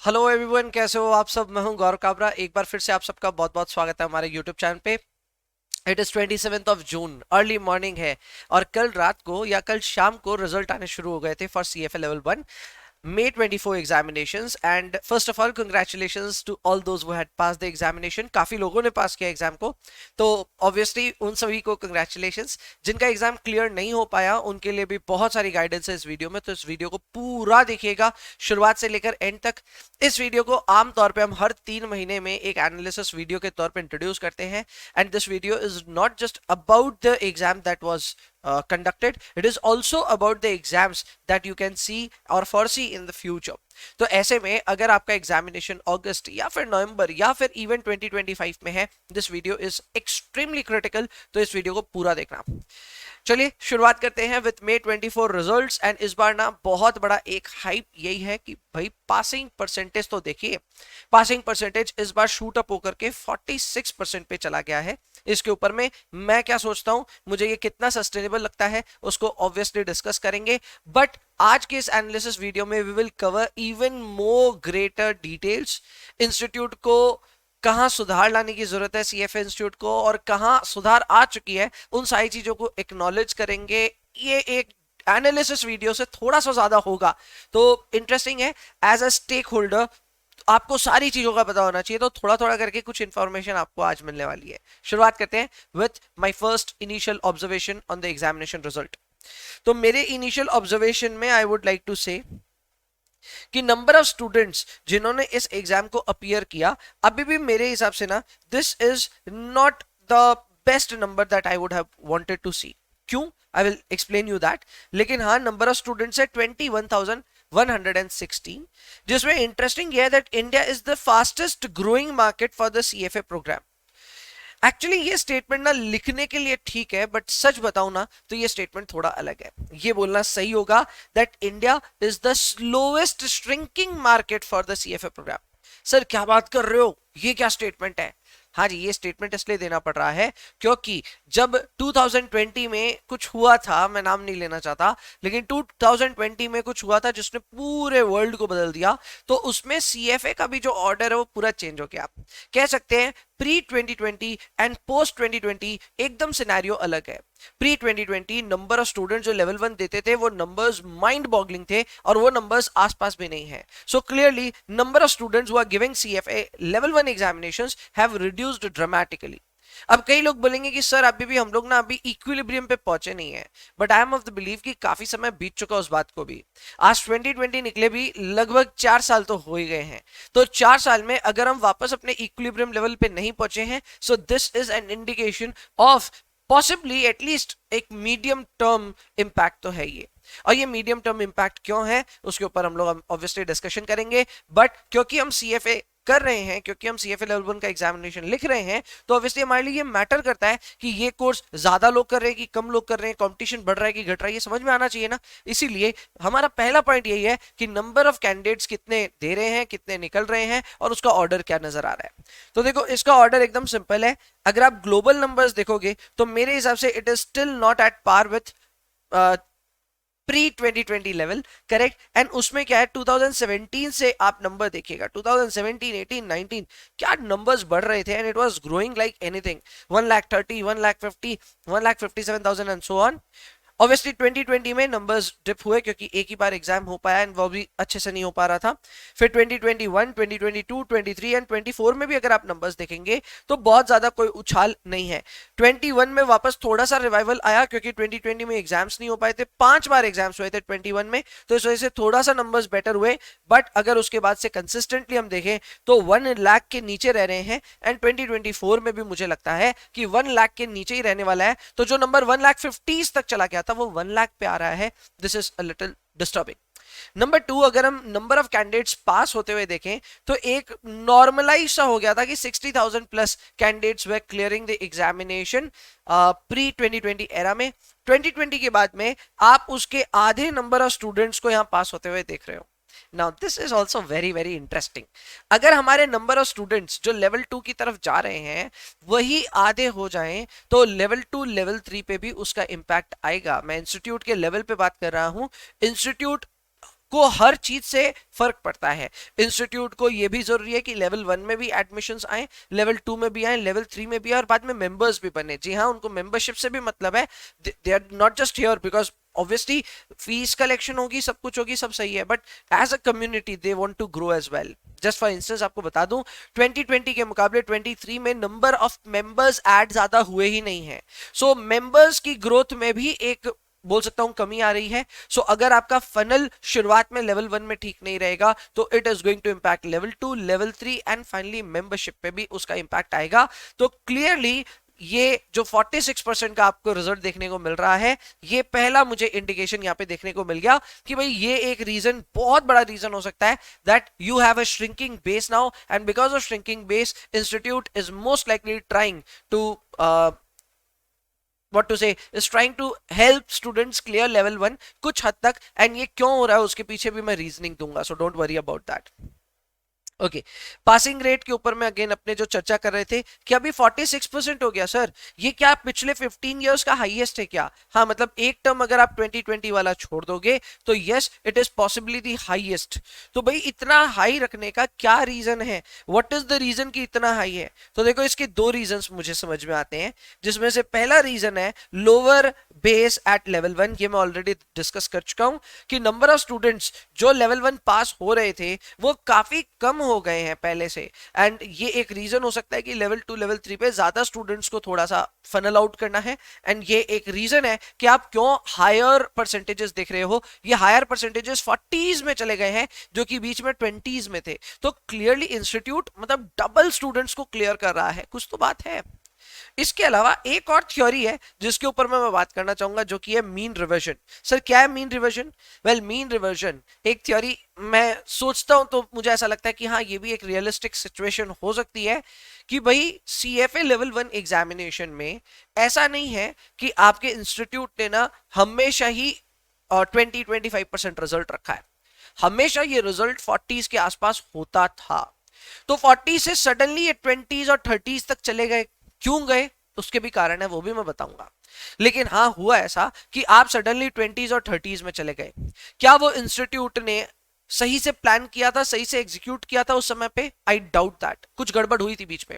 Hello everyone, कैसे हो आप सब। मैं हूं गौरव काबरा। एक बार फिर से आप सबका बहुत बहुत स्वागत है हमारे यूट्यूब चैनल पे। It is 27 June, early morning है। और कल रात को या कल शाम को रिजल्ट आने शुरू हो गए थे for CFA level 1 May 24 examinations, and first of all congratulations to all those who had passed the examination। काफी लोगों ने पास किया एग्जाम को, तो ऑब्वियसली उन सभी को congratulations। जिनका एग्जाम क्लियर नहीं हो पाया उनके लिए भी बहुत सारी गाइडेंस है इस वीडियो में, तो इस वीडियो को पूरा देखिएगा शुरुआत से लेकर एंड तक। इस वीडियो को आमतौर पे हम हर 3 महीने में एक एनालिसिस वीडियो के तौर पे इंट्रोड्यूस करते हैं, and this video is not just about the exam that was conducted, it is also about the exams that you can see or foresee in the future। तो ऐसे में अगर आपका एग्जामिनेशन अगस्त या फिर नवंबर या फिर इवन 2025 में है, this video is extremely critical, तो इस वीडियो को पूरा देखना। चलिए शुरुआत करते हैं विद May 24 रिजल्ट्स। एंड इस बार ना बहुत बड़ा एक हाइप यही है कि भाई पासिंग परसेंटेज तो देखिए, पासिंग परसेंटेज इस बार शूट अप होकर के 46% पे चला गया है। इसके ऊपर में मैं क्या सोचता हूं, मुझे ये कितना सस्टेनेबल लगता है उसको ऑब्वियसली डिस्कस करेंगे, बट आज के इस एनालिसिस वीडियो में we will cover even more greater details. Institute को कहां सुधार लाने की जरूरत है, CFA इंस्टीट्यूट को, और कहां सुधार आ चुकी है, उन सारी चीजों को एक्नॉलेज करेंगे। ये एक एनालिसिस वीडियो से थोड़ा सा ज्यादा होगा, तो इंटरेस्टिंग है। एज अ स्टेक होल्डर आपको सारी चीजों का पता होना चाहिए, तो थोड़ा थोड़ा करके कुछ इंफॉर्मेशन आपको आज मिलने वाली है। शुरुआत करते हैं with my first initial observation on the examination result. तो मेरे इनिशियल ऑब्जर्वेशन में आई वुड लाइक टू से कि नंबर ऑफ स्टूडेंट्स जिन्होंने इस एग्जाम को अपीयर किया, अभी भी मेरे हिसाब से ना this is not the best number that I would have wanted to see. क्यों, I will explain you that. लेकिन हाँ, नंबर ऑफ स्टूडेंट्स है 21,116, जिसमें इंटरेस्टिंग यह है that India is the fastest growing market for the CFA programme. Actually ये statement ना लिखने के लिए ठीक है, बट सच बताऊं ना तो ये स्टेटमेंट थोड़ा अलग है। ये बोलना सही होगा that India is the slowest shrinking market for the CFA programme. Sir क्या बात कर रहे हो, ये क्या स्टेटमेंट है। हाँ जी, ये स्टेटमेंट इसलिए देना पड़ रहा है क्योंकि जब 2020 में कुछ हुआ था, मैं नाम नहीं लेना चाहता, लेकिन 2020 में कुछ हुआ था जिसने पूरे वर्ल्ड को बदल दिया, तो उसमें CFA का भी जो ऑर्डर है वो पूरा चेंज हो गया। कह सकते हैं प्री 2020 एंड पोस्ट 2020 एकदम सिनेरियो अलग है। प्री 2020 नंबर ऑफ स्टूडेंट जो लेवल 1 देते थे वो नंबर्स माइंड बॉगलिंग थे, और वो नंबर्स आसपास भी नहीं है। So clearly number of students who are giving CFA level 1 examinations have reduced dramatically. अब कई लोग बोलेंगे कि सर अभी भी हम लोग ना अभी इक्विलिब्रियम पे पहुंचे नहीं है, but I am of the believe कि काफी समय बीत चुका उस बात को भी। आज 2020 निकले भी लगभग 4 साल तो हो ही गए हैं, तो 4 साल में अगर हम वापस अपने इक्विलिब्रियम लेवल पे नहीं पहुंचे हैं, so this is an indication of possibly at least एक मीडियम टर्म इम्पैक्ट तो है ये। और ये मीडियम टर्म इम्पैक्ट क्यों है उसके ऊपर हम लोग ऑब्वियसली डिस्कशन करेंगे, बट क्योंकि हम CFA कर रहे हैं, क्योंकि हम CFA लेवल 1 का एग्जामिनेशन लिख रहे हैं, तो ऑब्वियसली हमारे लिए ये मैटर करता है कि ये कोर्स ज्यादा लोग कर रहे हैं कि कम लोग कर रहे हैं, कंपटीशन बढ़ रहा है कि घट रहा है, ये समझ में आना चाहिए ना। इसीलिए हमारा पहला पॉइंट यही है कि नंबर ऑफ कैंडिडेट्स कितने दे रहे हैं, कितने निकल रहे हैं, और उसका ऑर्डर क्या नजर आ रहा है। तो देखो, इसका ऑर्डर एकदम सिंपल है। अगर आप ग्लोबल नंबर्स देखोगे तो मेरे हिसाब से it is still not at par with pre 2020 level, correct. And उसमें क्या है, 2017 से आप नंबर देखिएगा, 2017, 18, 19 क्या नंबर्स बढ़ रहे थे, and it was growing like anything. 1,30,000, 1,50,000, 1,57,000 and so on. Obviously 2020 में नंबर्स डिप हुए क्योंकि एक ही बार एग्जाम हो पाया, एंड वो भी अच्छे से नहीं हो पा रहा था। फिर 2021, 2022, 23 एंड 24 में भी अगर आप नंबर्स देखेंगे तो बहुत ज्यादा कोई उछाल नहीं है। 21 में वापस थोड़ा सा रिवाइवल आया क्योंकि 2020 में एग्जाम्स नहीं हो पाए थे, 5 बार एग्जाम्स हुए थे 21 में, तो इस वजह से थोड़ा सा नंबर्स बेटर हुए। बट अगर उसके बाद से कंसिस्टेंटली हम देखें तो 1 लाख के नीचे रह रहे हैं, एंड 2024 में भी मुझे लगता है कि 1 लाख के नीचे ही रहने वाला है। तो जो नंबर 1,50,000 तक चला गया था वो 1 लाख पे आ रहा है। This is a little disturbing. Number 2, अगर हम नंबर ऑफ कैंडिडेट्स पास होते हुए देखें तो एक नॉर्मलाइज सा हो गया था कि 60,000 plus candidates way clearing the examination pre 2020 era में। 2020 के बाद में आप उसके आधे नंबर ऑफ स्टूडेंट्स को यहां पास होते हुए देख रहे हो। Now this is also very very interesting. अगर हमारे नंबर ऑफ स्टूडेंट्स जो लेवल 2 की तरफ जा रहे हैं वही आधे हो जाएं, तो लेवल 2 लेवल 3 पे भी उसका इंपैक्ट आएगा। मैं इंस्टीट्यूट के लेवल पे बात कर रहा हूं। इंस्टीट्यूट को हर चीज से फर्क पड़ता है। इंस्टीट्यूट को ये भी जरूरी है कि लेवल 1 में भी एडमिशन्स आए, लेवल 2 में भी आए, लेवल 3 में भी आए और बाद में मेंबर्स भी बने। जी हाँ, उनको मेंबरशिप से भी मतलब है, they are not just here because obviously fees collection होगी, सब कुछ होगी, सब सही है, but as a community they want to grow as well. Just for instance आपको बता दूं, 2020 के मुकाबले 23 में नंबर ऑफ मेंबर्स ऐड ज्यादा हुए ही नहीं है। सो मेंबर्स की ग्रोथ में भी एक बोल सकता हूं कमी आ रही है। सो अगर आपका फनल शुरुआत में लेवल 1 में ठीक नहीं रहेगा तो it is going to impact level 2, level 3 and finally membership पे भी उसका इंपैक्ट आएगा। तो क्लियरली ये जो 46% का आपको रिजल्ट देखने को मिल रहा है, ये पहला मुझे इंडिकेशन यहां पे देखने को मिल गया कि भाई ये एक रीजन, बहुत बड़ा रीजन हो सकता है that you have a shrinking base now, and because of shrinking base institute is most likely trying to what to say is trying to help students clear level 1 कुछ हद तक, एंड ये क्यों हो रहा है उसके पीछे भी मैं रीजनिंग दूंगा, so don't worry about that. Okay, passing rate के ऊपर में अगेन अपने जो चर्चा कर रहे थे कि अभी 46% हो गया सर, ये क्या पिछले 15 इयर्स का हाईएस्ट है क्या? हाँ, मतलब एक टर्म अगर आप 2020 वाला छोड़ दोगे तो yes it is possibly the highest. तो भाई इतना हाई रखने का क्या रीजन है? व्हाट इज द रीजन कि इतना हाई है? तो देखो इसके दो रीजंस मुझे समझ में आते हैं, जिसमें से पहला रीजन है लोअर बेस एट लेवल 1। ये मैं ऑलरेडी डिस्कस कर चुका हूं कि नंबर ऑफ स्टूडेंट्स जो लेवल 1 पास हो रहे थे वो काफी कम हो गए हैं पहले से, एंड ये एक रीजन हो सकता है कि लेवल 2 लेवल 3 पे ज्यादा स्टूडेंट्स को थोड़ा सा फनल आउट करना है, एंड ये एक रीजन है कि आप क्यों हायर परसेंटेजेस देख रहे हो। ये हायर परसेंटेजेस 40s में चले गए हैं जो कि बीच में 20s में थे। तो क्लियरली इंस्टीट्यूट मतलब डबल स्टूडेंट्स को क्लियर कर रहा है, कुछ तो बात है। इसके अलावा एक और थ्योरी है जिसके ऊपर मैं बात करना चाहूंगा, जो कि है मीन रिवर्जन। सर क्या है mean reversion? Well, mean reversion एक थ्योरी, मैं सोचता हूं तो मुझे ऐसा लगता है कि हाँ ये भी एक रियलिस्टिक सिचुएशन हो सकती है कि भाई सीएफए लेवल 1 एग्जामिनेशन में ऐसा नहीं है कि आपके इंस्टीट्यूट ने ना हमेशा ही 20-25% रिजल्ट रखा है। हमेशा ये रिजल्ट 40s के आसपास होता था, तो 40 से सडनली ये 20s और 30s तक चले गए। क्यों गए उसके भी कारण है, वो भी मैं बताऊंगा। लेकिन हाँ हुआ ऐसा कि आप सडनली 20s और 30s में चले गए। क्या वो इंस्टीट्यूट ने सही से प्लान किया था, सही से एग्जीक्यूट किया था उस समय पे? I doubt that. कुछ गड़बड़ हुई थी बीच में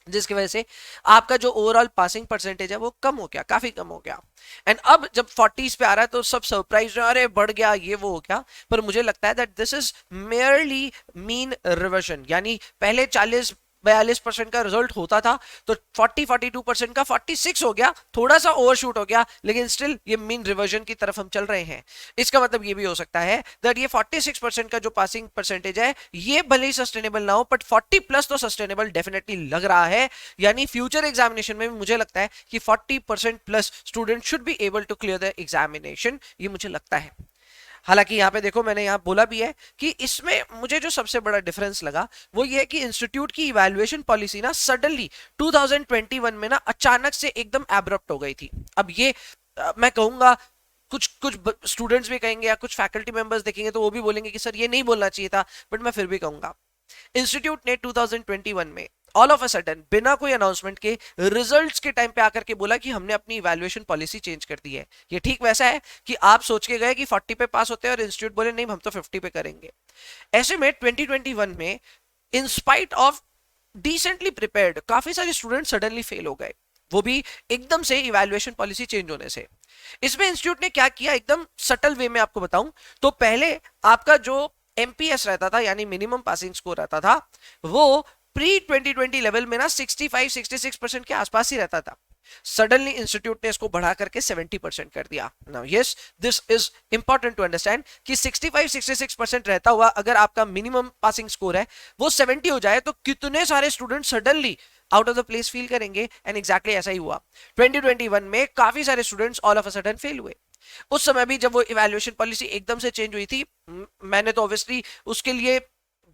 जिसकी वजह से आपका जो ओवरऑल पासिंग परसेंटेज है वो कम हो गया, काफी कम हो गया। एंड अब जब 40s पे आ रहा है तो सब सरप्राइज रहे, अरे बढ़ गया, ये वो हो गया। पर मुझे लगता है that this is merely mean reversion, यानी पहले 40-42% का रिजल्ट होता था तो 40-42% का 46 हो गया, थोड़ा सा ओवरशूट हो गया, लेकिन स्टिल ये मीन रिवर्जन की तरफ हम चल रहे हैं। इसका मतलब ये भी हो सकता है दैट ये 46% का जो पासिंग परसेंटेज है ये भले ही सस्टेनेबल ना हो, बट 40+ तो सस्टेनेबल डेफिनेटली लग रहा है। यानी फ्यूचर एग्जामिनेशन में भी मुझे लगता है कि 40%+ student should be able to clear the examination, ये मुझे लगता है। हालांकि यहाँ पे देखो मैंने यहाँ बोला भी है कि इसमें मुझे जो सबसे बड़ा डिफरेंस लगा वो ये है कि इंस्टीट्यूट की इवैल्यूएशन पॉलिसी ना सडनली 2021 में ना अचानक से एकदम एब्रप्ट हो गई थी। अब ये मैं कहूंगा कुछ कुछ स्टूडेंट्स भी कहेंगे या कुछ फैकल्टी मेंबर्स देखेंगे तो वो भी बोलेंगे कि सर ये नहीं बोलना चाहिए था, बट मैं फिर भी कहूंगा इंस्टीट्यूट ने 2021 में ऑल ऑफ अ सडन बिना कोई अनाउंसमेंट के रिजल्ट्स के टाइम पे आकर के बोला कि हमने अपनी इवैल्यूएशन पॉलिसी चेंज कर दी है। ये ठीक वैसा है कि आप सोच के गए कि 40 पे पास होते हैं और इंस्टीट्यूट बोले नहीं हम तो 50 पे करेंगे। ऐसे में 2021 में in spite of decently prepared काफी सारे स्टूडेंट सडनली फेल हो गए, वो भी एकदम से इवैल्यूएशन पॉलिसी चेंज होने से। इसमें इंस्टीट्यूट ने क्या किया, एकदम सटल वे में आपको बताऊं तो पहले आपका जो एमपीएस रहता था यानी मिनिमम पासिंग स्कोर रहता था वो प्री 2020 लेवल में ना 65-66% के आसपास ही रहता था। सडनली इंस्टीट्यूट ने इसको बढ़ा करके 70% कर दिया। Now yes this is important to understand कि 65-66% रहता हुआ अगर आपका मिनिमम पासिंग स्कोर है वो 70 हो जाए तो कितने सारे student suddenly out of the place feel करेंगे, एंड एग्जैक्टली ऐसा ही हुआ। 2021 में काफी सारे students all of a sudden fail हुए। उस समय भी जब वो इवैल्यूएशन पॉलिसी एकदम से चेंज हुई थी मैंने तो ऑब्वियसली उसके लिए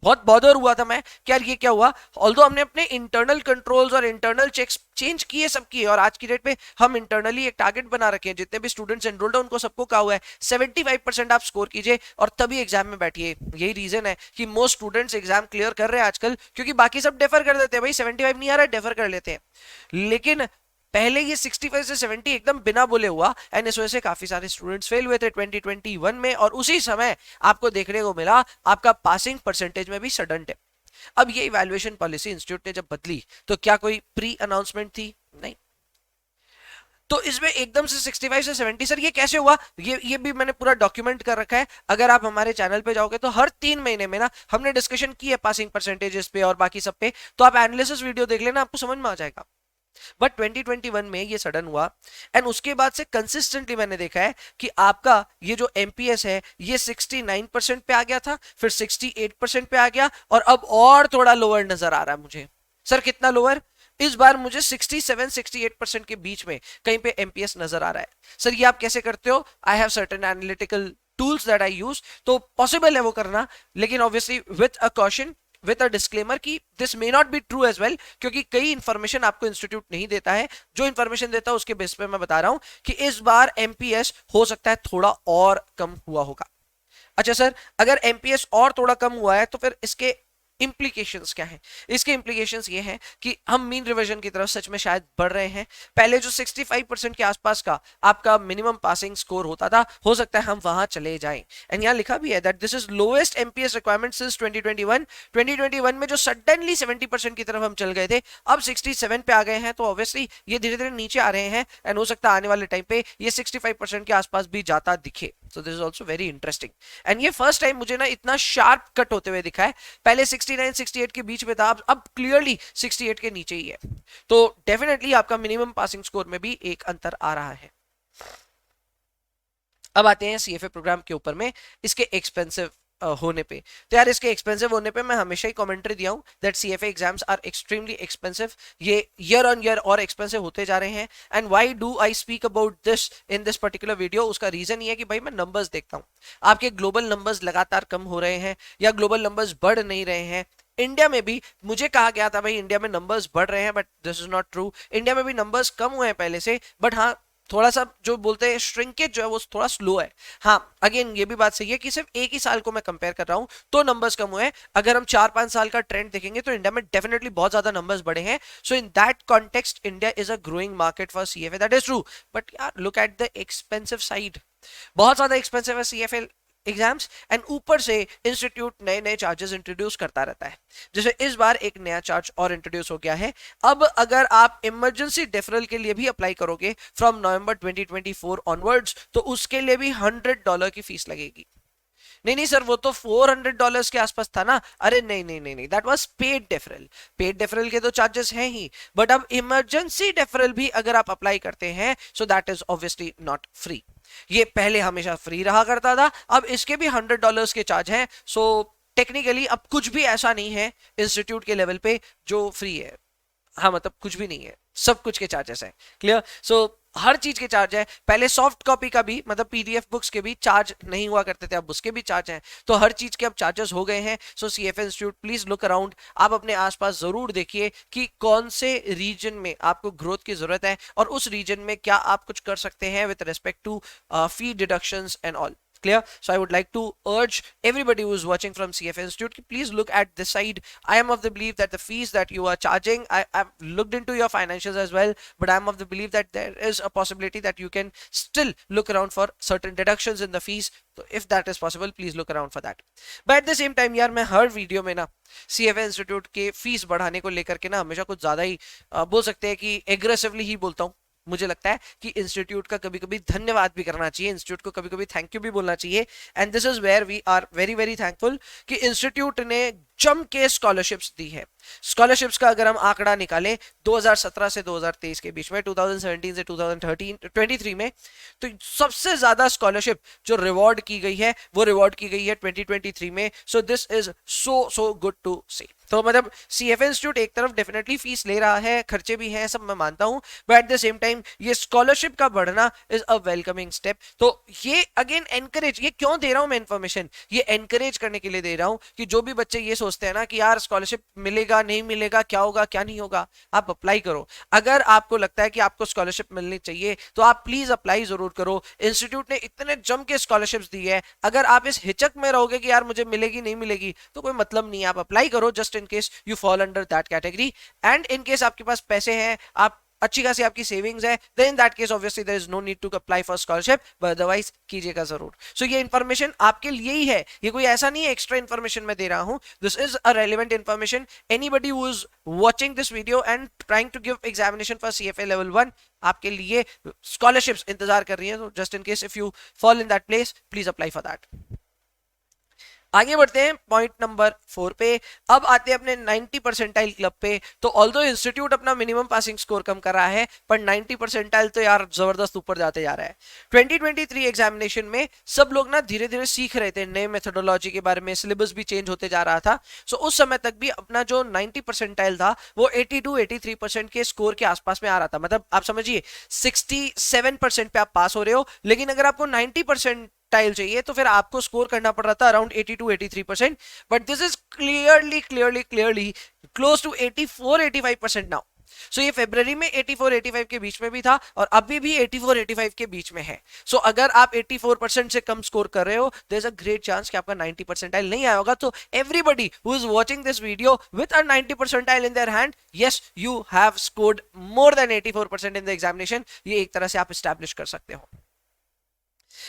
बहुत बॉदर हुआ था मैं कि यार ये क्या हुआ। ऑल्दो हमने अपने इंटरनल कंट्रोल्स और इंटरनल चेक्स चेंज किए सब किए, और आज की डेट पे हम इंटरनली एक टारगेट बना रखे हैं, जितने भी स्टूडेंट्स एनरोल्ड हैं उनको सबको कहा हुआ है 75% आप स्कोर कीजिए और तभी एग्जाम में बैठिए। यही रीजन है कि मोस्ट स्टूडेंट्स एग्जाम क्लियर कर रहे हैं आजकल, क्योंकि बाकी सब डेफर कर देते हैं, भाई 75 नहीं आ रहा है डेफर कर लेते हैं। लेकिन पहले ये 65 से 70 एकदम बिना बोले हुआ एंड इस वजह से काफी सारे स्टूडेंट्स फेल हुए थे 2021 में, और उसी समय आपको देखने को मिला आपका पासिंग परसेंटेज में भी सडन डिप। अब ये इवैल्यूएशन पॉलिसी इंस्टीट्यूट ने जब बदली तो क्या कोई प्री अनाउंसमेंट थी? नहीं। तो इसमें एकदम से 65 से 70 सर ये कैसे हुआ? ये भी मैंने पूरा डॉक्यूमेंट कर रखा है। अगर आप हमारे चैनल पे जाओगे तो हर 3 महीने में ना हमने डिस्कशन की है पासिंग परसेंटेजेस पे और बाकी सब पे, तो आप एनालिसिस वीडियो देख लेना, आपको समझ में आ जाएगा। बट 2021 में ये सडन हुआ एंड उसके बाद से कंसिस्टेंटली मैंने देखा है कि आपका ये जो एमपीएस है ये 69% पे आ गया था, फिर 68% पे आ गया, और अब और थोड़ा लोअर नजर आ रहा है मुझे। सर कितना लोअर? इस बार मुझे 67-68% के बीच में कहीं पे एमपीएस नजर आ रहा है। सर ये आप कैसे करते हो? I have certain analytical tools that I use, तो पॉसिबल है वो करना, लेकिन obviously with a caution, with a disclaimer कि this may not be true as well, क्योंकि कई इंफॉर्मेशन आपको इंस्टीट्यूट नहीं देता है। जो इंफॉर्मेशन देता है उसके बेस पे मैं बता रहा हूं कि इस बार एमपीएस हो सकता है थोड़ा और कम हुआ होगा। अच्छा सर, अगर एमपीएस और थोड़ा कम हुआ है तो फिर इसके इंप्लीकेशंस क्या है? इसके इंप्लीकेशंस ये हैं कि हम मीन रिवीजन की तरफ सच में शायद बढ़ रहे हैं। पहले जो 65% के आसपास का आपका मिनिमम पासिंग स्कोर होता था, हो सकता है हम वहां चले जाएं। एंड यहां लिखा भी है that this is lowest MPS requirement since 2021 में जो सडनली 70% की तरफ हम चल गए थे, अब 67 पे आ गए हैं, तो ऑब्वियसली ये धीरे धीरे नीचे आ रहे हैं एंड हो सकता है आने वाले टाइम पे ये 65% के आसपास भी जाता दिखे। सो this is also very interesting and ये फर्स्ट टाइम मुझे ना इतना शार्प कट होते हुए दिखा है। पहले 69-68 के बीच में था, अब क्लियरली 68 के नीचे ही है, तो डेफिनेटली आपका मिनिमम पासिंग स्कोर में भी एक अंतर आ रहा है। अब आते हैं सीएफए प्रोग्राम के ऊपर में इसके एक्सपेंसिव होने पे। तो यार इसके एक्सपेंसिव होने पे मैं हमेशा ही कमेंट्री दिया हूं that CFA exams are extremely expensive. ये ईयर ऑन ईयर और एक्सपेंसिव होते जा रहे हैं। And why do I speak about this in this particular video? उसका रीजन ये है कि भाई मैं नंबर्स देखता हूं, आपके ग्लोबल नंबर्स लगातार कम हो रहे हैं या ग्लोबल नंबर्स बढ़ नहीं रहे हैं। इंडिया में भी मुझे कहा गया था भाई इंडिया में नंबर्स बढ़ रहे हैं, but this is not true. India में भी नंबर्स कम हुए हैं पहले से, बट हाँ थोड़ा सा जो बोलते हैं श्रिंकेज जो है वो थोड़ा स्लो है। हाँ अगेन ये भी बात सही है कि सिर्फ एक ही साल को मैं कंपेयर कर रहा हूं तो नंबर्स कम हुए हैं। अगर हम 4-5 साल का ट्रेंड देखेंगे तो इंडिया में डेफिनेटली बहुत ज्यादा नंबर्स बढ़े हैं। So in that context India is a growing market for CFA, that is true. But यार look at the expensive side, बहुत ज्यादा एक्सपेंसिव है सीएफए एग्जाम्स एंड ऊपर से इंस्टीट्यूट नए नए चार्जेस इंट्रोड्यूस करता रहता है। जैसे इस बार एक नया चार्ज और इंट्रोड्यूस हो गया है। अब अगर आप इमरजेंसी डेफरल के लिए भी अप्लाई करोगे फ्रॉम नवंबर 2024 ऑनवर्ड्स तो उसके लिए भी $100 की फीस लगेगी। नहीं नहीं सर वो तो $400 के आसपास था ना। अरे नहीं नहीं नहीं नहीं, that was paid deferral. Paid deferral के तो चार्जेस हैं ही, बट अब इमरजेंसी डेफरल भी अगर आप अप्लाई करते हैं सो that is obviously not free. ये पहले हमेशा फ्री रहा करता था, अब इसके भी $100 के चार्ज हैं। सो टेक्निकली अब कुछ भी ऐसा नहीं है इंस्टीट्यूट के लेवल पे जो फ्री है। हाँ मतलब कुछ भी नहीं है, सब कुछ के चार्जेस है। क्लियर? सो हर चीज के चार्ज है। पहले सॉफ्ट कॉपी का भी मतलब पीडीएफ बुक्स के भी चार्ज नहीं हुआ करते थे, अब उसके भी चार्ज हैं। तो हर चीज के अब चार्जेस हो गए हैं। So CFA institute please look around, आप अपने आसपास जरूर देखिए कि कौन से रीजन में आपको ग्रोथ की जरूरत है और उस रीजन में क्या आप कुछ कर सकते हैं with respect to fee deductions and all. Clear? So I would like to urge everybody who is watching from CFA Institute, please look at this side. I am of the belief that the fees that you are charging, I've looked into your financials as well, but I am of the belief that there is a possibility that you can still look around for certain deductions in the fees. So if that is possible, please look around for that. But at the same time यार मैं हर video में ना CFA Institute के fees बढ़ाने को लेकर के ना हमेशा कुछ ज्यादा ही बोल सकते हैं कि एग्रेसिवली ही बोलता हूँ। मुझे लगता है कि इंस्टीट्यूट का कभी कभी धन्यवाद भी करना चाहिए, इंस्टीट्यूट को कभी कभी थैंक यू भी बोलना चाहिए। And this is where we are very very thankful कि इंस्टीट्यूट ने जम के स्कॉलरशिप्स दी है। स्कॉलरशिप्स का अगर हम आंकड़ा निकालें 2017 से 2023 के बीच में, 2017 से 2023 में, तो सबसे ज्यादा स्कॉलरशिप जो रिवॉर्ड की गई है वो रिवॉर्ड की गई है 2023 में। So this is so good to see. तो मतलब सीएफए इंस्टीट्यूट एक तरफ डेफिनेटली फीस ले रहा है, खर्चे भी हैं, सब मैं मानता हूं, but at the same time ये स्कॉलरशिप का बढ़ना इज अ वेलकमिंग स्टेप। तो ये अगेन एनकरेज, ये क्यों दे रहा हूं मैं इन्फॉर्मेशन, ये एनकरेज करने के लिए दे रहा हूं कि जो भी बच्चे ये सोचते हैं ना कि यार स्कॉलरशिप मिलेगा नहीं मिलेगा, क्या होगा क्या नहीं होगा, आप अप्लाई करो। अगर आपको लगता है कि आपको स्कॉलरशिप मिलनी चाहिए तो आप प्लीज अप्लाई जरूर करो। इंस्टीट्यूट ने इतने जम के स्कॉलरशिप्स दी है, अगर आप इस हिचक में रहोगे कि यार मुझे मिलेगी नहीं मिलेगी तो कोई मतलब नहीं है, आप अप्लाई करो just in case you fall under that category. And in case आपके पास पैसे हैं, आप अच्छी खासी आपकी सेविंग्स है, then in that case obviously there is no need to apply for scholarship, but otherwise कीजिएगा जरूर। सो ये इन्फॉर्मेशन आपके लिए ही है, ये कोई ऐसा नहीं है एक्स्ट्रा इन्फॉर्मेशन मैं दे रहा हूं, this is a relevant information. Anybody who is watching this video and trying to give examination for CFA level 1, आपके लिए scholarships इंतजार कर रही है, तो just in case if you fall in that place, please apply for that। आगे बढ़ते हैं पॉइंट नंबर 4 पे। अब आते हैं अपने 90 परसेंटाइल क्लब पे। तो ऑल्दो इंस्टीट्यूट अपना मिनिमम पासिंग स्कोर कम कर रहा है, पर 90 परसेंटाइल तो यार जबरदस्त ऊपर जाते जा रहा है। 2023 एग्जामिनेशन में सब लोग ना धीरे धीरे सीख रहे थे नए मेथोडोलॉजी के बारे में, सिलेबस भी चेंज होते जा रहा था। सो उस समय तक भी अपना जो 90 परसेंटाइल था वो 82-83% के स्कोर के आसपास में आ रहा था। मतलब आप समझिए 67% पे आप पास हो रहे हो, लेकिन अगर आपको 90% टाइल चाहिए तो फिर आपको स्कोर करना पड़ रहा था around 82-83%, but this is clearly close to 84-85% now. So ये फरवरी में 84-85 के बीच में भी था और अभी भी 84-85 के बीच में है। सो अगर आप 84% से कम स्कोर कर रहे हो, there is a great chance कि आपका 90 परसेंटाइल नहीं आया होगा। तो everybody who is watching this video with a 90 percentile in their hand, yes you have scored more than 84% in the examination. ये एक तरह से आप एस्टैब्लिश कर सकते हो।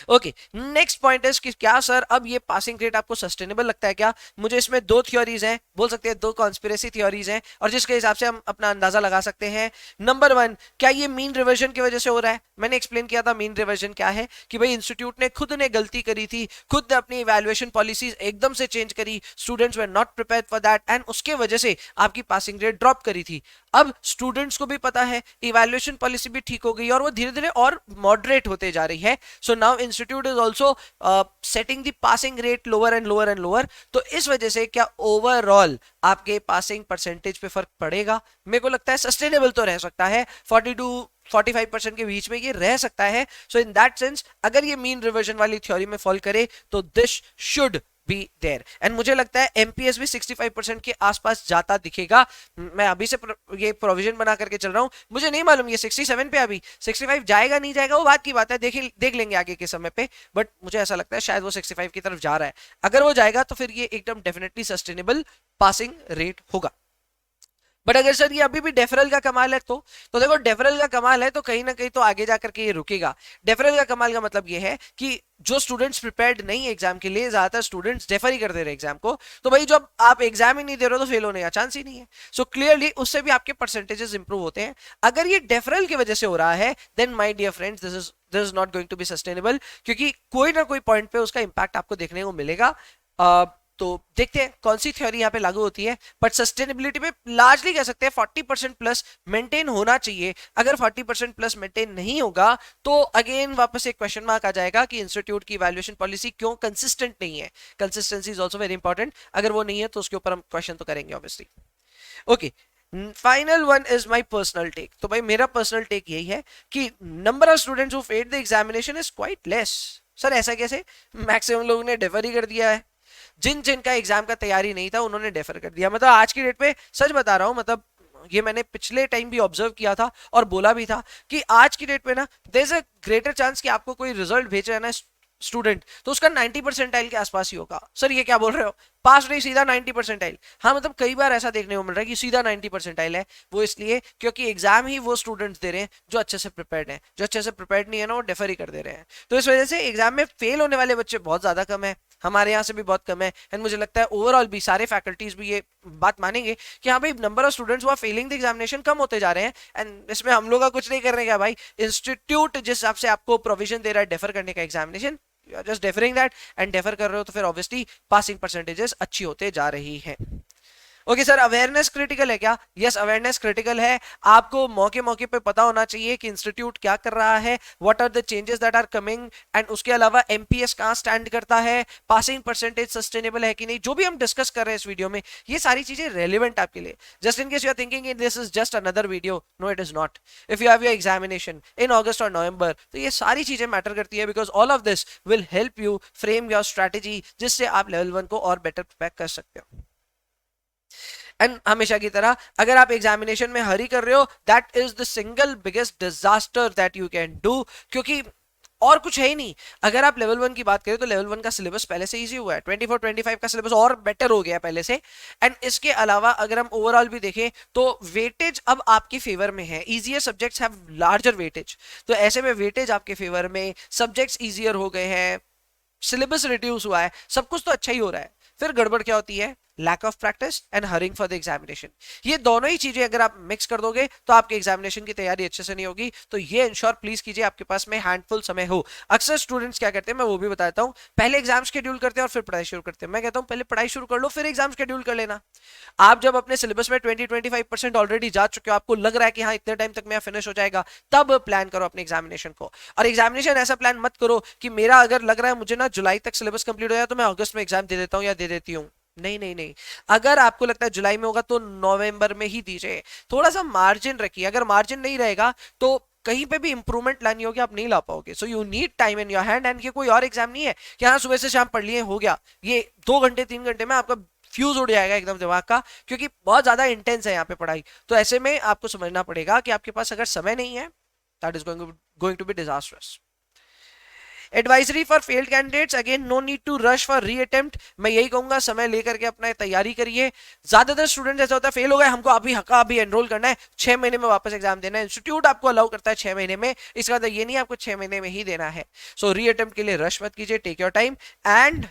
ओके, नेक्स्ट पॉइंट इज कि क्या सर अब ये पासिंग रेट आपको सस्टेनेबल लगता है क्या? मुझे इसमें दो थ्योरीज हैं, बोल सकते हैं दो कॉन्स्पिरेसी थ्योरीज हैं, और जिसके हिसाब से हम अपना अंदाजा लगा सकते हैं। नंबर 1, क्या ये मीन रिवर्जन की वजह से हो रहा है? मैंने एक्सप्लेन किया था मीन रिवर्जन क्या है, कि भाई इंस्टीट्यूट ने खुद ने गलती करी थी, खुद ने अपनी इवैल्यूएशन पॉलिसीज एकदम से चेंज करी, students were not prepared for that, and उसके वजह से आपकी पासिंग रेट ड्रॉप करी थी। अब स्टूडेंट्स को भी पता है, इवैल्यूएशन पॉलिसी भी ठीक हो गई और वो धीरे धीरे और मॉडरेट होते जा रही है। So now institute is also setting the passing rate lower and lower and lower. तो इस वजह से क्या ओवरऑल आपके पासिंग परसेंटेज पे फर्क पड़ेगा? मेरे को लगता है सस्टेनेबल तो रह सकता है, 42-45% के बीच में ये रह सकता है। सो इन दैट सेंस अगर ये मीन रिवर्जन वाली थ्योरी में फॉल करे तो this should be there, and मुझे लगता है एमपीएस भी 65% के आसपास जाता दिखेगा। मैं अभी से ये प्रोविजन बना करके चल रहा हूं, मुझे नहीं मालूम ये 67 पे अभी 65 जाएगा नहीं जाएगा वो बात की बात है, देख लेंगे आगे के समय पे, बट मुझे ऐसा लगता है शायद वो 65 की तरफ जा रहा है। अगर वो जाएगा तो फिर ये एकदम डेफिनेटली सस्टेनेबल पासिंग रेट होगा। बट अगर सर ये अभी भी डेफरल का कमाल है तो देखो डेफरल का कमाल है तो कहीं ना कहीं तो आगे जाकर के ये रुकेगा। डेफरल का कमाल का मतलब ये है कि जो स्टूडेंट्स प्रिपेयर्ड नहीं एग्जाम के लिए, ज्यादातर स्टूडेंट्स डेफर ही कर दे रहे एग्जाम को, तो भाई जब आप एग्जाम ही नहीं दे रहे हो तो फेल होने का चांस ही नहीं है। सो क्लियरली उससे भी आपके परसेंटेजेस इंप्रूव होते हैं। अगर ये डेफरल की वजह से हो रहा है then my dear friends this is not going to be sustainable, क्योंकि कोई ना कोई पॉइंट पे उसका इंपैक्ट आपको देखने को मिलेगा। तो देखते हैं कौन सी थ्योरी यहाँ पे लागू होती है, बट सस्टेनेबिलिटी में लार्जली कह सकते हैं 40% प्लस मेंटेन होना चाहिए। अगर 40% प्लस मेंटेन नहीं होगा तो अगेन वापस एक क्वेश्चन मार्क आ जाएगा कि इंस्टीट्यूट की वैल्यूएशन पॉलिसी क्यों कंसिस्टेंट नहीं है। Consistency is also very important, अगर वो नहीं है तो उसके ऊपर हम क्वेश्चन तो करेंगे obviously. Okay, final one is my personal take. तो भाई मेरा पर्सनल टेक यही है कि number of students who failed the examination is quite less. Sir ऐसा कैसे? मैक्सिमम लोगों ने डेफर ही कर दिया है, जिनका एग्जाम का तैयारी नहीं था उन्होंने डेफर कर दिया। मतलब आज की डेट पे सच बता रहा हूं, मतलब ये मैंने पिछले टाइम भी ऑब्जर्व किया था और बोला भी था कि आज की डेट पे ना there is a greater chance कि आपको कोई रिजल्ट भेज रहा है ना स्टूडेंट तो उसका 90 परसेंटाइल के आसपास ही होगा। सर ये क्या बोल रहे हो, पास नहीं सीधा 90 परसेंटाइल? हाँ मतलब कई बार ऐसा देखने को मिल रहा है कि सीधा 90 परसेंटाइल है। वो इसलिए क्योंकि एग्जाम ही वो स्टूडेंट्स दे रहे हैं जो अच्छे से प्रिपेयर्ड हैं, जो अच्छे से प्रिपेयर्ड नहीं है ना वो डेफर ही कर दे रहे हैं। तो इस वजह से एग्जाम में फेल होने वाले बच्चे बहुत ज्यादा कम है, हमारे यहाँ से भी बहुत कम है, एंड मुझे लगता है ओवरऑल भी सारे फैकल्टीज भी ये बात मानेंगे कि हाँ भाई नंबर ऑफ स्टूडेंट्स हुआ फेलिंग द एग्जामिनेशन कम होते जा रहे हैं। एंड इसमें हम लोग का कुछ नहीं करने का भाई, इंस्टीट्यूट जिस हिसाब से आपको प्रोविजन दे रहा है डेफर करने का examination, you are just deferring that, and defer कर रहे हो तो फिर ऑब्वियसली पासिंग परसेंटेजेस अच्छी होते जा रही हैं। ओके सर, अवेयरनेस क्रिटिकल है क्या? यस, अवेयरनेस क्रिटिकल है। आपको मौके मौके पे पता होना चाहिए कि इंस्टीट्यूट क्या कर रहा है, what are the changes that are coming, and उसके अलावा एमपीएस कहाँ स्टैंड करता है, पासिंग परसेंटेज सस्टेनेबल है कि नहीं, जो भी हम डिस्कस कर रहे हैं इस वीडियो में ये सारी चीजें रेलिवेंट आपके लिए। Just in case you are thinking this is just another video, no it is not. If you have your examination in August और नवंबर तो ये सारी चीजें मैटर करती है, because all of this will help you frame your strategy, जिससे आप level 1 को और बेटर प्रिपेयर कर सकते हो। एंड हमेशा की तरह अगर आप एग्जामिनेशन में हरी कर रहे हो that is the single biggest disaster that you can do, क्योंकि और कुछ है ही नहीं। अगर आप लेवल 1 की बात करें तो लेवल 1 का सिलेबस पहले से इजी हुआ है, 24-25 का सिलेबस और बेटर हो गया पहले से। एंड इसके अलावा अगर हम ओवरऑल भी देखें तो वेटेज अब आपके फेवर में है, easier subjects have larger weightage, तो ऐसे में वेटेज आपके फेवर में, सब्जेक्ट्स इजियर हो गए हैं, सिलेबस रिड्यूस हुआ है, सब कुछ तो अच्छा ही हो रहा है। फिर गड़बड़ क्या होती है, lack of practice and hurrying for the examination. ये दोनों ही चीजें अगर आप मिक्स कर दोगे तो आपके एग्जामिनेशन की तैयारी अच्छे से नहीं होगी। तो ये इंश्योर प्लीज कीजिए आपके पास में हैंडफुल समय हो। अक्सर स्टूडेंट्स क्या करते हैं, मैं वो भी बताता हूँ, पहले एग्जाम शेड्यूल करते हैं और फिर पढ़ाई शुरू करते हैं। मैं कहता हूँ पहले पढ़ाई शुरू कर लो फिर एग्जाम शेड्यूल कर लेना। आप जब अपने सिलेबस में 20-25% ऑलरेडी जा चुके हो, आपको लग रहा है कि हाँ इतने टाइम तक मेरा फिनिश हो जाएगा, तब प्लान करो अपने एग्जामिनेशन को। और एग्जामिनेशन ऐसा प्लान मत करो कि मेरा अगर लग रहा है मुझे ना जुलाई तक सिलेबस कंप्लीट हो जाए तो मैं अगस्त में एग्जाम दे देता हूँ या दे देती हूँ। नहीं नहीं नहीं, अगर आपको लगता है जुलाई में होगा तो नवंबर में ही दीजिए। थोड़ा सा मार्जिन रखिए, अगर मार्जिन नहीं रहेगा तो कहीं पे भी इंप्रूवमेंट लानी होगी, आप नहीं ला पाओगे। So you need time in your hand. And ये कोई और एग्जाम नहीं है कि हाँ सुबह से शाम पढ़ लिए हो गया, ये 2 घंटे 3 घंटे में आपका फ्यूज उड़ जाएगा एकदम दिमाग का, क्योंकि बहुत ज्यादा इंटेंस है यहाँ पे पढ़ाई। तो ऐसे में आपको समझना पड़ेगा कि आपके पास अगर समय नहीं है, that is going to be disastrous. Advisory for failed candidates, again no need to rush for reattempt. मैं यही कहूंगा समय लेकर के अपना तैयारी करिए। ज्यादातर स्टूडेंट ऐसा होता है फेल हो गए, हमको अभी हका अभी एनरोल करना है, 6 महीने में वापस एग्जाम देना है। इंस्टीट्यूट आपको अलाउ करता है 6 महीने में, इसका मतलब ये नहीं आपको 6 महीने में ही देना है। सो री अटेम्प्ट के लिए रश मत कीजिए, टेक योर टाइम। एंड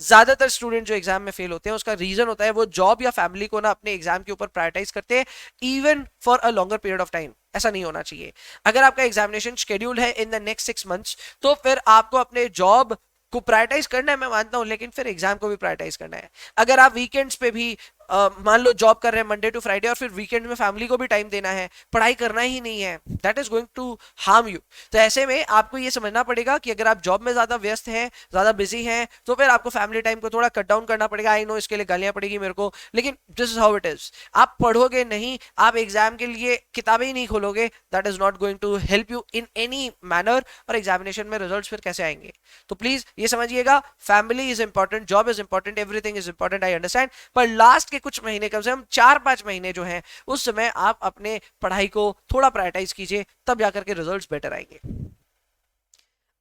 ज्यादातर स्टूडेंट जो एग्जाम में फेल होते हैं उसका रीजन होता है वो जॉब या फैमिली को ना अपने एग्जाम के ऊपर प्रायोरिटाइज करते हैं, even for a longer period of time. ऐसा नहीं होना चाहिए। अगर आपका एग्जामिनेशन शेड्यूल है इन द नेक्स्ट 6 मंथ्स, तो फिर आपको अपने जॉब को प्रायोरिटाइज करना है, मैं मानता हूं, लेकिन फिर एग्जाम को भी प्रायोरिटाइज करना है। अगर आप वीकेंड्स पे भी मान लो जॉब कर रहे हैं मंडे टू फ्राइडे और फिर वीकेंड में फैमिली को भी टाइम देना है, पढ़ाई करना ही नहीं है, that is going to harm you. तो ऐसे में आपको ये समझना पड़ेगा कि अगर आप जॉब में ज्यादा व्यस्त हैं, ज्यादा बिजी हैं, तो फिर आपको फैमिली टाइम को थोड़ा कट डाउन करना पड़ेगा। आई नो इसके लिए गालियां पड़ेगी मेरे को, लेकिन this is how it is. आप पढ़ोगे नहीं, आप एग्जाम के लिए किताबें ही नहीं खोलोगे, that is not going to help you in any manner, और एग्जामिनेशन में रिजल्ट फिर कैसे आएंगे। तो प्लीज ये समझिएगा, family is important, job is important, everything is important, I understand, पर लास्ट के कुछ महीने, कम से कम 4-5 महीने जो हैं, उस समय आप अपने पढ़ाई को थोड़ा प्रायोरिटाइज कीजिए, तब जाकर के रिजल्ट्स बेटर आएंगे।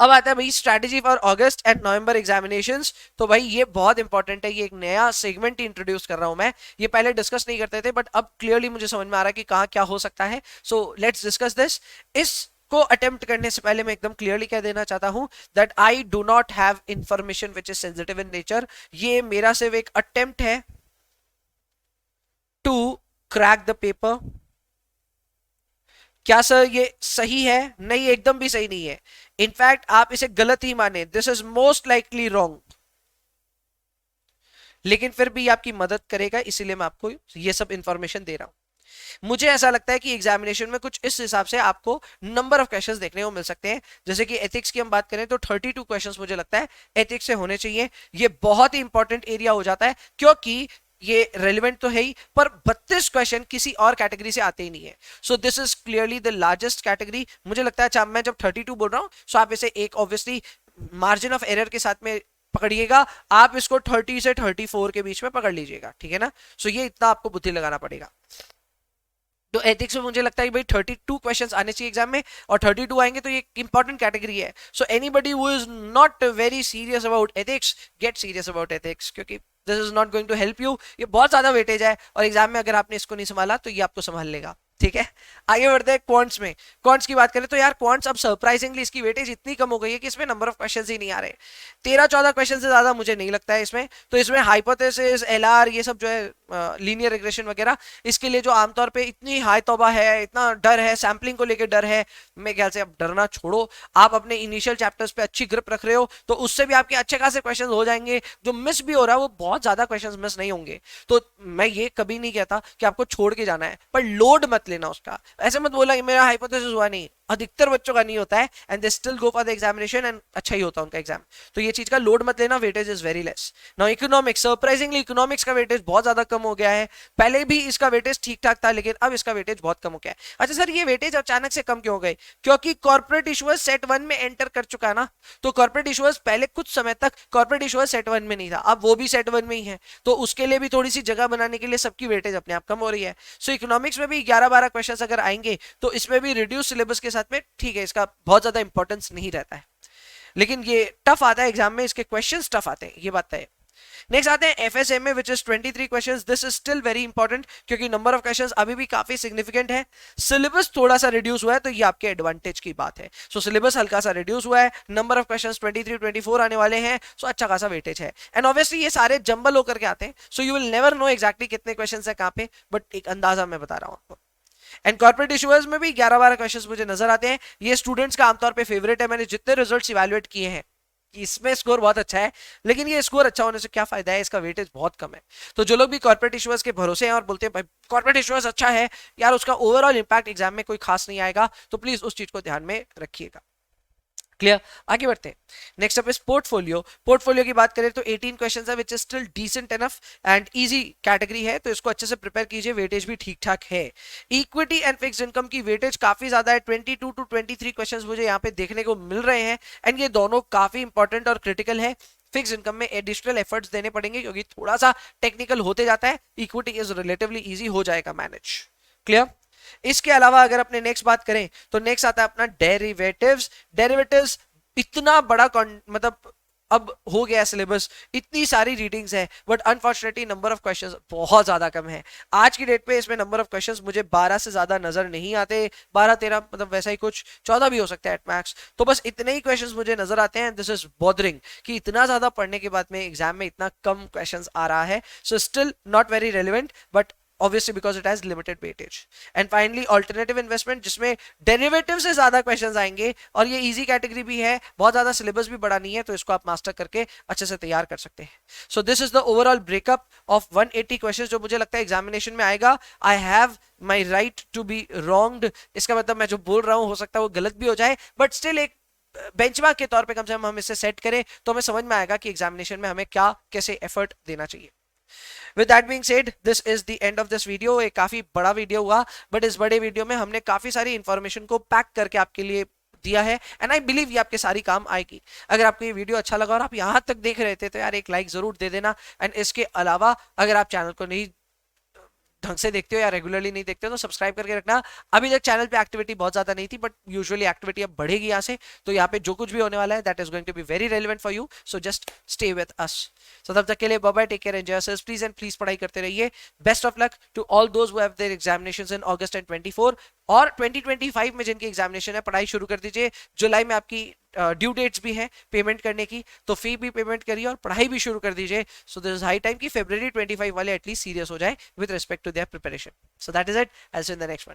अब आता है भाई strategy for August and November examinations. तो भाई ये बहुत इंपॉर्टेंट है, ये एक नया सेगमेंट इंट्रोड्यूस कर रहा हूं मैं। ये पहले डिस्कस नहीं करते थे, बट अब क्लियरली मुझे समझ में आ रहा है कि कहां क्या हो सकता है। So let's discuss this. इस को अटेम्प्ट करने से पहले मैं एकदम क्लियरली कह देना चाहता हूं that I do not have information which is sensitive in nature. ये मेरा सिर्फ एक अटेम्प्ट है टू क्रैक द पेपर। क्या सर ये सही है? नहीं, एकदम भी सही नहीं है। इनफैक्ट आप इसे गलत ही माने, this is most likely wrong, लेकिन फिर भी आपकी मदद करेगा, इसीलिए मैं आपको ये सब इंफॉर्मेशन दे रहा हूं। मुझे ऐसा लगता है कि एग्जामिनेशन में कुछ इस हिसाब से आपको नंबर ऑफ क्वेश्चंस देखने को मिल सकते हैं। जैसे कि एथिक्स की हम बात करें तो 32 क्वेश्चंस मुझे लगता है एथिक्स से होने चाहिए। ये बहुत ही इंपॉर्टेंट एरिया हो जाता है, क्योंकि ये रेलिवेंट तो है ही, पर 32 क्वेश्चन किसी और कैटेगरी से आते ही नहीं है। सो this is clearly the largest category. मुझे लगता है अच्छा, मैं जब 32 बोल रहा हूं, सो आप इसे एक ऑब्वियसली मार्जिन ऑफ एरर के साथ में पकड़िएगा, आप इसको 30 से 34 के बीच में पकड़ लीजिएगा, ठीक है ना। सो ये इतना आपको बुद्धि लगाना पड़ेगा। तो एथिक्स में मुझे लगता है भाई 32 क्वेश्चंस आने चाहिए एग्जाम में, और 32 आएंगे तो ये इंपॉर्टेंट कैटेगरी है। So anybody who is not very serious about ethics, get serious about ethics, क्योंकि this is not going to help you. ये बहुत ज्यादा वेटेज है, और एग्जाम में अगर आपने इसको नहीं संभाला तो ये आपको संभाल लेगा, ठीक है। आगे बढ़ते हैं क्वांट्स में। क्वांट्स की बात करें तो यार क्वांट्स अब सरप्राइजिंगली इसकी वेटेज इतनी कम हो गई है कि इसमें नंबर ऑफ क्वेश्चंस ही नहीं आ रहे। 13-14 क्वेश्चन से ज्यादा मुझे नहीं लगता है इसमें। तो इसमें हाइपोथेसिस, एलआर, ये सब जो है लीनियर रिग्रेशन वगैरह, इसके लिए जो आमतौर पे इतनी हाई तौबा है, इतना डर है, सैम्पलिंग को लेकर डर है, मेरे ख्याल से अब डरना छोड़ो। आप अपने इनिशियल चैप्टर्स पे अच्छी ग्रिप रख रहे हो तो उससे भी आपके अच्छे खासे क्वेश्चन हो जाएंगे। जो मिस भी हो रहा है वो बहुत ज्यादा क्वेश्चन मिस नहीं होंगे। तो मैं ये कभी नहीं कहता कि आपको छोड़ के जाना है, पर लोड मत लेना उसका। ऐसे मत बोला कि मेरा हाइपोथेसिस हुआ नहीं, अधिकतर बच्चों का नहीं होता है, and they still go for the examination, and अच्छा ही होता है उनका एग्जाम। तो ये चीज का लोड मत लेना, weightage is very less. Now economics, surprisingly economics का वेटेज बहुत ज्यादा कम हो गया है। पहले भी इसका वेटेज ठीक ठाक था, लेकिन अब इसका वेटेज बहुत कम हो गया है। अच्छा सर, ये वेटेज अचानक से कम क्यों हो गए? क्योंकि कॉर्पोरेट इशूअर्स सेट 1 में एंटर कर चुका है ना। तो कॉर्पोरेट इशूअर्स पहले कुछ समय तक कॉर्पोरेट इशूअर्स सेट 1 में नहीं था, अब वो भी सेट 1 में ही है। तो उसके लिए भी थोड़ी सी जगह बनाने के लिए सबकी वेटेज अपने आप कम हो रही है। सो इकोनॉमिक्स में भी 11-12 क्वेश्चन अगर आएंगे तो इसमें भी रिड्यूस सिलेबस के साथ में ठीक है, इसका बहुत ज्यादा इंपॉर्टेंस नहीं रहता है। लेकिन ये टफ आता है एग्जाम में, इसके क्वेश्चंस टफ आते हैं, ये बात है। नेक्स्ट आते हैं एफएसएम में, which is 23 questions. This is still very important क्योंकि नंबर ऑफ क्वेश्चंस अभी भी काफी सिग्निफिकेंट है। सिलेबस थोड़ा सा रिड्यूस हुआ है तो ये आपके एडवांटेज की बात है। सो सिलेबस हल्का सा रिड्यूस हुआ है, नंबर ऑफ क्वेश्चंस 23 24 आने वाले हैं, सो अच्छा खासा वेटेज है। एंड ऑब्वियसली ये सारे जंबल होकर के आते हैं, so you will never know exactly कितने क्वेश्चन है कहां पे, बट एक अंदाजा मैं बता रहा हूं आपको। एंड कॉर्पोरेट इशूअर्स में भी 11-12 क्वेश्चंस मुझे नजर आते हैं। ये स्टूडेंट्स का आमतौर पे फेवरेट है, मैंने जितने रिजल्ट्स इवैल्यूएट किए हैं कि इसमें स्कोर बहुत अच्छा है, लेकिन ये स्कोर अच्छा होने से क्या फायदा है, इसका वेटेज बहुत कम है। तो जो लोग भी कॉर्पोरेट इशूअर्स के भरोसे हैं और बोलते हैं भाई कॉर्पोरेट इशूअर्स अच्छा है यार, उसका ओवरऑल इंपैक्ट एग्जाम में कोई खास नहीं आएगा, तो प्लीज उस चीज को ध्यान में रखिएगा। क्लियर, आगे बढ़ते हैं। Next up is portfolio. Portfolio की बात करें तो 18 क्वेश्चंस है, which is still decent enough and easy category है, तो इसको अच्छे से प्रिपेयर कीजिए, वेटेज भी ठीक ठाक है। इक्विटी एंड फिक्स्ड इनकम की वेटेज काफी ज्यादा है, 22 टू 23 क्वेश्चंस मुझे यहाँ पे देखने को मिल रहे हैं, एंड ये दोनों काफी इंपॉर्टेंट और क्रिटिकल है। फिक्स इनकम में एडिशनल एफर्ट्स देने पड़ेंगे क्योंकि थोड़ा सा टेक्निकल होते जाता है, इक्विटी इज रिलेटिवली इजी हो जाएगा मैनेज। क्लियर। इसके अलावा अगर अपने नेक्स्ट बात करें तो नेक्स्ट आता है अपना डेरिवेटिव्स। डेरिवेटिव्स इतना बड़ा मतलब अब हो गया सिलेबस, इतनी सारी रीडिंग्स है, but unfortunately number of questions बहुत ज्यादा कम है। आज की डेट पे इसमें नंबर ऑफ क्वेश्चंस मुझे 12 से ज्यादा नजर नहीं आते, 12-13 मतलब वैसा ही कुछ, 14 भी हो सकता है एट मैक्स। तो बस इतने ही क्वेश्चंस मुझे नजर आते हैं। दिस इज बॉदरिंग कि इतना ज्यादा पढ़ने के बाद में एग्जाम में इतना कम क्वेश्चंस आ रहा है। So still not very relevant, but obviously because it has limited weightage. And finally alternative investment, जिसमें डेरिवेटिव से ज्यादा क्वेश्चंस आएंगे और ये इजी कैटेगरी भी है, बहुत ज्यादा सिलेबस भी बड़ा नहीं है, तो इसको आप मास्टर करके अच्छे से तैयार कर सकते हैं। So this is the overall breakup of 180 questions जो मुझे लगता है एग्जामिनेशन में आएगा। I have my right to be wronged, इसका मतलब मैं जो बोल रहा हूं हो सकता है वो गलत भी हो जाए, बट स्टिल एक बेंचमार्क के तौर पे कम से कम हम इसे सेट करें तो हमें समझ में आएगा कि एग्जामिनेशन में हमें क्या कैसे एफर्ट देना चाहिए। With that being said, this is the end of this video। एक काफी बड़ा वीडियो हुआ, बट इस बड़े वीडियो में हमने काफी सारी इंफॉर्मेशन को पैक करके आपके लिए दिया है, एंड आई बिलीव ये आपके सारी काम आएगी। अगर आपको ये वीडियो अच्छा लगा और आप यहां तक देख रहे थे तो यार एक लाइक जरूर दे देना। एंड इसके अलावा अगर आप चैनल को नहीं ढंग से देखते हो या रेगुलरली नहीं देखते हो तो सब्सक्राइब करके रखना। अभी तक चैनल पे एक्टिविटी बहुत ज्यादा नहीं थी, बट यूजुअली एक्टिविटी अब बढ़ेगी यहाँ से, तो यहाँ पे जो कुछ भी होने वाला है that is going to be very relevant for you, so just stay with us. So तब तक के लिए bye bye, take care, enjoy yourselves, please and please पढ़ाई करते रहिए। Best of luck to all those who have their examinations in August and 24 और 2025 में जिनकी एग्जामिनेशन है, पढ़ाई शुरू कर दीजिए। जुलाई में आपकी ड्यू डेट्स भी हैं पेमेंट करने की, तो फी भी पेमेंट करिए और पढ़ाई भी शुरू कर दीजिए। So this is high time कि February 25 वाले एटलीस्ट सीरियस हो जाए with respect to their preparation. So that is it, I will see you in the next one.